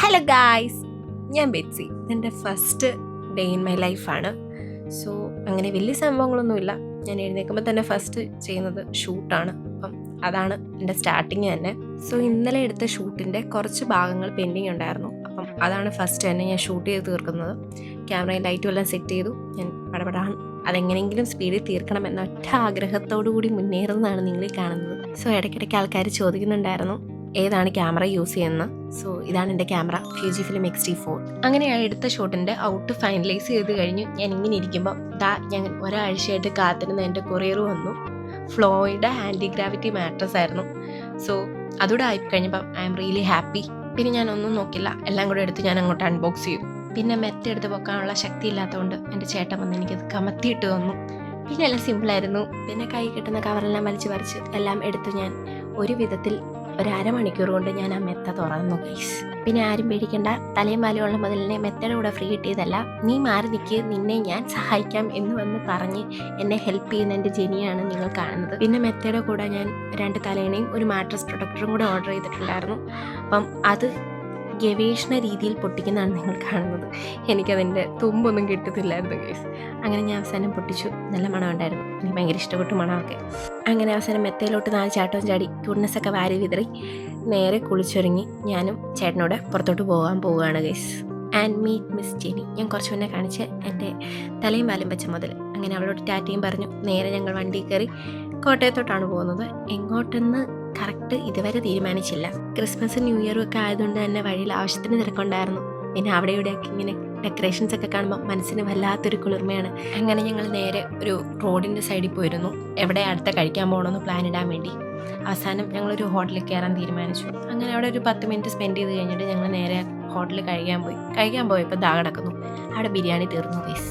Hello guys, ഞാൻ Betsy. ഇതെൻ്റെ first day in my ലൈഫാണ്. സോ അങ്ങനെ വലിയ സംഭവങ്ങളൊന്നുമില്ല. ഞാൻ എഴുന്നേൽക്കുമ്പോൾ തന്നെ ഫസ്റ്റ് ചെയ്യുന്നത് ഷൂട്ടാണ്. അപ്പം അതാണ് എൻ്റെ സ്റ്റാർട്ടിങ് തന്നെ. സോ ഇന്നലെ എടുത്ത ഷൂട്ടിൻ്റെ കുറച്ച് ഭാഗങ്ങൾ പെൻഡിങ് ഉണ്ടായിരുന്നു. അപ്പം അതാണ് ഫസ്റ്റ് തന്നെ ഞാൻ ഷൂട്ട് ചെയ്ത് തീർക്കുന്നത്. ക്യാമറയും ലൈറ്റും എല്ലാം സെറ്റ് ചെയ്തു. ഞാൻ പടപടാണ് അതെങ്ങനെയെങ്കിലും സ്പീഡിൽ തീർക്കണം എന്ന ഒറ്റ ആഗ്രഹത്തോടു കൂടി മുന്നേറുന്നതാണ് നിങ്ങൾ കാണുന്നത്. സോ ഇടയ്ക്കിടയ്ക്ക് ആൾക്കാർ ചോദിക്കുന്നുണ്ടായിരുന്നു ഏതാണ് ക്യാമറ യൂസ് ചെയ്യുന്നത്. സോ ഇതാണ് എൻ്റെ ക്യാമറ, ഫ്യൂജിഫിലിം X-T4. അങ്ങനെ എടുത്ത ഷോട്ടിൻ്റെ ഔട്ട് ഫൈനലൈസ് ചെയ്ത് കഴിഞ്ഞ് ഞാൻ ഇങ്ങനെ ഇരിക്കുമ്പോൾ ഞാൻ ഒരാഴ്ചയായിട്ട് കാത്തിരുന്ന എൻ്റെ കൊറിയർ വന്നു. ഫ്ലോയുടെ ആൻറ്റി ഗ്രാവിറ്റി മാട്രസ് ആയിരുന്നു. സോ അതുകൂടെ ആയി കഴിഞ്ഞപ്പോൾ ഐ എം റിയലി ഹാപ്പി. പിന്നെ ഞാനൊന്നും നോക്കില്ല, എല്ലാം കൂടെ എടുത്ത് ഞാൻ അങ്ങോട്ട് അൺബോക്സ് ചെയ്തു. പിന്നെ മെത്തെടുത്ത് പൊക്കാനുള്ള ശക്തി ഇല്ലാത്തതുകൊണ്ട് എൻ്റെ ചേട്ടൻ വന്ന് എനിക്കത് കമത്തിയിട്ട് തന്നു. പിന്നെ എല്ലാം സിമ്പിളായിരുന്നു. പിന്നെ കൈ കിട്ടുന്ന കവറെല്ലാം വലിച്ച് പറിച്ച് എല്ലാം എടുത്ത് ഞാൻ ഒരു വിധത്തിൽ ഒരു അരമണിക്കൂർ കൊണ്ട് ഞാൻ ആ മെത്ത തുറന്നു ഗൈസ്. പിന്നെ ആരും പേടിക്കണ്ട, തലയും പാലുള്ള മുതലിനെ മെത്തയുടെ കൂടെ ഫ്രീ കിട്ടിയതല്ല, നീ മാറി നിൽക്ക്, നിന്നെ ഞാൻ സഹായിക്കാം എന്ന് വന്ന് പറഞ്ഞ് എന്നെ ഹെൽപ്പ് ചെയ്യുന്ന എൻ്റെ ജെനിയാണ് നിങ്ങൾ കാണുന്നത്. പിന്നെ മെത്തയുടെ കൂടെ ഞാൻ 2 തലേണയും ഒരു മാട്രസ് പ്രൊട്ടക്ടറും കൂടെ ഓർഡർ ചെയ്തിട്ടുണ്ടായിരുന്നു. അപ്പം അത് ഗവേഷണ രീതിയിൽ പൊട്ടിക്കുന്നതാണ് നിങ്ങൾ കാണുന്നത്. എനിക്കതിൻ്റെ തുമ്പൊന്നും കിട്ടത്തില്ലായിരുന്നു ഗൈസ്. അങ്ങനെ ഞാൻ അവസാനം പൊട്ടിച്ചു. നല്ല മണം ഉണ്ടായിരുന്നു, എനിക്ക് ഭയങ്കര ഇഷ്ടപ്പെട്ടു മണമൊക്കെ. അങ്ങനെ അവസാനം മെത്തയിലോട്ട് 4 ചാട്ടവും ചാടി ക്യൂട്ട്നെസ്സൊക്കെ വാരി വിതറി നേരെ കുളിച്ചൊരുങ്ങി ഞാനും ചേട്ടനോട് പുറത്തോട്ട് പോവുകയാണ് guys. And meet Miss Jenny. ഞാൻ കുറച്ച് മുന്നേ കാണിച്ച് എൻ്റെ തലയും പാലും വെച്ച മുതൽ. അങ്ങനെ അവളോട് ടാറ്റയും പറഞ്ഞു നേരെ ഞങ്ങൾ വണ്ടി കയറി കോട്ടയത്തോട്ടാണ് പോകുന്നത്. എങ്ങോട്ടെന്ന് കറക്റ്റ് ഇതുവരെ തീരുമാനിച്ചില്ല. ക്രിസ്മസ് ന്യൂ ഇയറും ഒക്കെ ആയതുകൊണ്ട് തന്നെ വഴിയിൽ ആവശ്യത്തിന് തിരക്കുണ്ടായിരുന്നു. പിന്നെ അവിടെ ഇവിടെയൊക്കെ ഇങ്ങനെ ഡെക്കറേഷൻസ് ഒക്കെ കാണുമ്പോൾ മനസ്സിന് വല്ലാത്തൊരു കുളിർമയാണ്. അങ്ങനെ ഞങ്ങൾ നേരെ ഒരു റോഡിൻ്റെ സൈഡിൽ പോയിരുന്നു, എവിടെ അടുത്ത കഴിക്കാൻ പോകണമെന്ന് പ്ലാൻ ഇടാൻ വേണ്ടി. അവസാനം ഞങ്ങളൊരു ഹോട്ടലിൽ കയറാൻ തീരുമാനിച്ചു. അങ്ങനെ അവിടെ ഒരു 10 മിനിറ്റ് സ്പെൻഡ് ചെയ്ത് കഴിഞ്ഞിട്ട് ഞങ്ങൾ നേരെ ഹോട്ടലിൽ കഴിക്കാൻ പോയപ്പോൾ കിടക്കുന്നു. അവിടെ ബിരിയാണി തീർന്നു ഗൈസ്.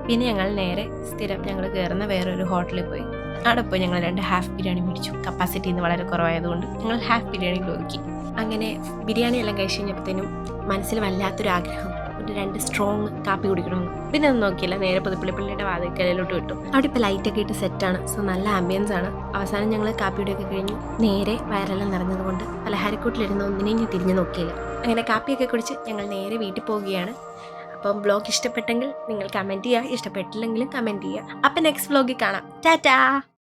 പിന്നെ ഞങ്ങൾ നേരെ സ്ഥിരം ഞങ്ങൾ കയറുന്ന വേറൊരു ഹോട്ടലിൽ പോയി. അവിടെ പോയി ഞങ്ങൾ 2 ഹാഫ് ബിരിയാണി മേടിച്ചു. കപ്പാസിറ്റി ഇന്ന് വളരെ കുറവായതുകൊണ്ട് ഞങ്ങൾ ഹാഫ് ബിരിയാണിയിൽ ഒതുക്കി. അങ്ങനെ ബിരിയാണി എല്ലാം കഴിച്ച് കഴിഞ്ഞപ്പോഴത്തേനും മനസ്സിൽ വല്ലാത്തൊരു ആഗ്രഹം, ഒരു 2 സ്ട്രോങ് കാപ്പി കുടിക്കണമെന്ന്. പിന്നെ ഒന്നും നോക്കിയില്ല, നേരെ പുതുപ്പള്ളിപ്പള്ളിയുടെ വാതിൽക്കലിലോട്ട് വിട്ടു. അവിടെ ഇപ്പോൾ ലൈറ്റൊക്കെ ഇട്ട് സെറ്റാണ്. സോ നല്ല ആംബിയൻസ് ആണ്. അവസാനം ഞങ്ങൾ കാപ്പിയുടെയൊക്കെ കഴിഞ്ഞു നേരെ വയറെല്ലാം നിറഞ്ഞതുകൊണ്ട് പലഹാരക്കൂട്ടിലിരുന്ന് ഒന്നിനെയും ഞാൻ തിരിഞ്ഞു നോക്കിയില്ല. അങ്ങനെ കാപ്പിയൊക്കെ കുടിച്ച് ഞങ്ങൾ നേരെ വീട്ടിൽ പോവുകയാണ്. അപ്പം വ്ലോഗ് ഇഷ്ടപ്പെട്ടെങ്കിൽ നിങ്ങൾ കമൻറ്റ് ചെയ്യുക, ഇഷ്ടപ്പെട്ടില്ലെങ്കിലും കമൻറ്റ് ചെയ്യുക. അപ്പം നെക്സ്റ്റ് വ്ലോഗിൽ കാണാം. ടാറ്റാ.